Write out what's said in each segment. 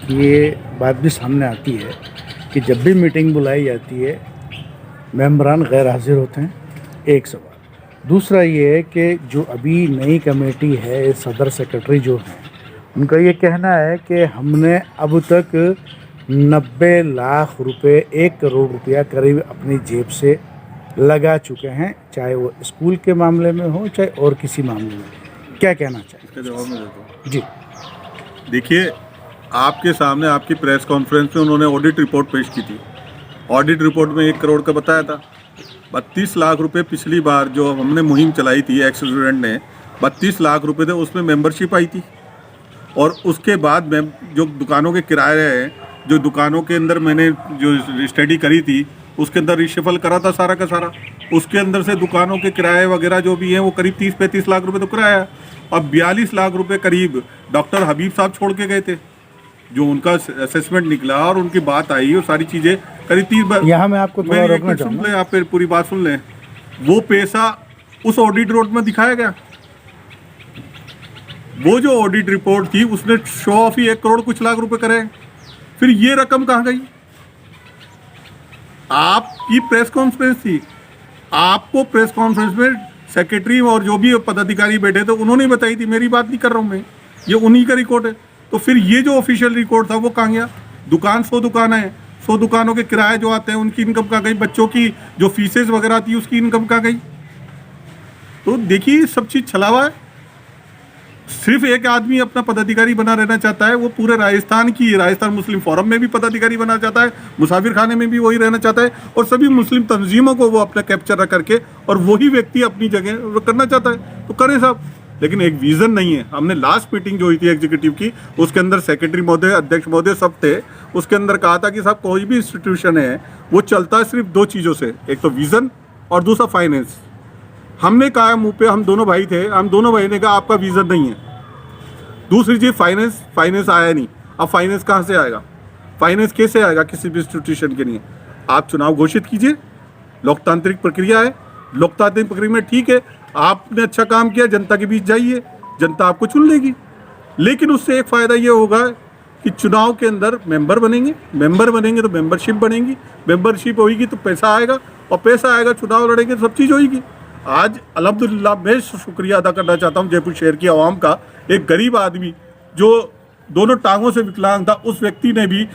ये बात भी सामने आती है कि जब भी मीटिंग बुलाई जाती है मेंबरान गैर हाजिर होते हैं, एक सवाल। दूसरा ये है कि जो अभी नई कमेटी है, सदर सेक्रेटरी जो हैं, उनका ये कहना है कि हमने अब तक 90 लाख रुपए, 1 करोड़ रुपया करीब अपनी जेब से लगा चुके हैं, चाहे वो स्कूल के मामले में हो चाहे और किसी मामले में। क्या कहना चाहिए? इसका जवाब मैं देता हूँ। जी देखिए, आपके सामने आपकी प्रेस कॉन्फ्रेंस में उन्होंने ऑडिट रिपोर्ट पेश की थी। ऑडिट रिपोर्ट में 1 करोड़ का बताया था। 32 लाख रुपए पिछली बार जो हमने मुहिम चलाई थी, एक्स स्टूडेंट ने 32 लाख रुपए थे, उसमें मेंबरशिप आई थी। और उसके बाद में जो दुकानों के किराए हैं, जो दुकानों के अंदर मैंने जो स्टडी करी थी, उसके अंदर रिशफल करा था सारा का सारा। उसके अंदर से दुकानों के किराए वगैरह जो भी हैं वो करीब 30-35 लाख रुपए तो किराया है। और 42 लाख रुपए करीब डॉक्टर हबीब साहब छोड़ के गए थे। जो उनका असेसमेंट निकला और उनकी बात आई और सारी चीज़ें करीब 30। यहाँ मैं आपको थोड़ा रोकना सुन चाहूँगा। लें, आप फिर पूरी बात सुन लें। वो पैसा उस ऑडिट रिपोर्ट में दिखाया गया। वो जो ऑडिट रिपोर्ट थी उसने शो ऑफ ही 1 करोड़ कुछ लाख रुपए करे। फिर ये रकम कहाँ गई? आपकी प्रेस कॉन्फ्रेंस थी, आपको प्रेस कॉन्फ्रेंस में सेक्रेटरी और जो भी पदाधिकारी बैठे थे उन्होंने बताई थी। मेरी बात नहीं कर रहा हूँ मैं, ये उन्हीं का रिकॉर्ड है। तो फिर ये जो ऑफिशियल रिकॉर्ड था वो कहाँ गया? दुकान 100 दुकान है, 100 दुकानों के किराए जो आते हैं उनकी इनकम कहाँ गई? बच्चों की जो फीसेस वगैरह आती है उसकी इनकम कहाँ गई? तो देखिए, सब चीज़ छलावा है। सिर्फ एक आदमी अपना पदाधिकारी बना रहना चाहता है, वो पूरे राजस्थान मुस्लिम फोरम में भी पदाधिकारी बना चाहता है, मुसाफिर खाने में भी वही रहना चाहता है, और सभी मुस्लिम तंजीमों को वो अपना कैप्चर करके और वही व्यक्ति अपनी जगह करना चाहता है। तो करें साहब, लेकिन एक विजन नहीं है। हमने लास्ट मीटिंग जो हुई थी एग्जीक्यूटिव की, उसके अंदर सेक्रेटरी महोदय, अध्यक्ष महोदय सब थे। उसके अंदर कहा था कि साहब कोई भी इंस्टीट्यूशन है वो चलता है सिर्फ 2 चीज़ों से, एक तो विजन और दूसरा फाइनेंस। हमने कहा मुंह पे, हम दोनों भाई थे, हम दोनों भाई ने कहा आपका विजन नहीं है। दूसरी चीज़ फाइनेंस आया नहीं। अब फाइनेंस कहाँ से आएगा? फाइनेंस कैसे आएगा किसी भी इंस्टीट्यूशन के लिए? आप चुनाव घोषित कीजिए, लोकतांत्रिक प्रक्रिया है। लोकतांत्रिक प्रक्रिया में ठीक है, आपने अच्छा काम किया, जनता के बीच जाइए, जनता आपको चुन लेगी। लेकिन उससे एक फ़ायदा ये होगा कि चुनाव के अंदर मेंबर बनेंगे तो मेंबरशिप बनेगी, मेंबरशिप होगी तो पैसा आएगा, और पैसा आएगा, चुनाव लड़ेंगे तो सब चीज़ होगी। आज अल्हम्दुलिल्लाह मैं शुक्रिया अदा करना चाहता हूँ जयपुर शहर की आवाम का। एक गरीब आदमी जो दोनों टांगों से विकलांग था, उस व्यक्ति ने भी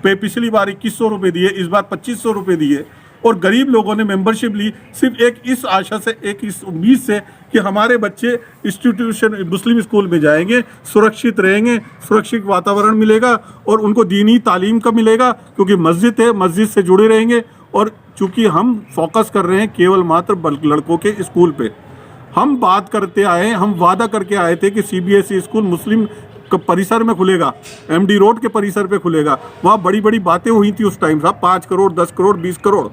पिछली बार 2100 रुपये दिए, इस बार 2500 रुपये दिए, और गरीब लोगों ने मेंबरशिप ली सिर्फ एक इस आशा से, एक इस उम्मीद से कि हमारे बच्चे इंस्टीट्यूशन मुस्लिम स्कूल में जाएंगे, सुरक्षित रहेंगे, सुरक्षित वातावरण मिलेगा और उनको दीनी तालीम का मिलेगा, क्योंकि मस्जिद है, मस्जिद से जुड़े रहेंगे। और चूंकि हम फोकस कर रहे हैं केवल मात्र लड़कों के स्कूल पे, हम बात करते आए, हम वादा करके आए थे कि CBSE स्कूल मुस्लिम परिसर में खुलेगा, MD रोड के परिसर पे खुलेगा। वहाँ बड़ी बड़ी बातें हुई थी उस टाइम साहब, 5 करोड़, 10 करोड़, 20 करोड़,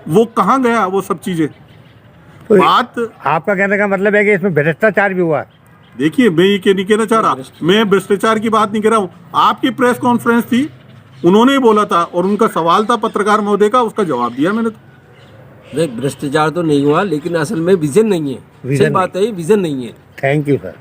वो कहाँ गया वो सब चीज़ें? तो बात आपका कहने का मतलब है कि इसमें भ्रष्टाचार भी हुआ? देखिए, मैं ये नहीं कहना चाह रहा, मैं भ्रष्टाचार की बात नहीं कर रहा हूँ। आपकी प्रेस कॉन्फ्रेंस थी, उन्होंने ही बोला था, और उनका सवाल था पत्रकार महोदय का, उसका जवाब दिया मैंने। भ्रष्टाचार तो नहीं हुआ, लेकिन असल में विजन नहीं है। सही बात है, विजन नहीं है। Thank you sir.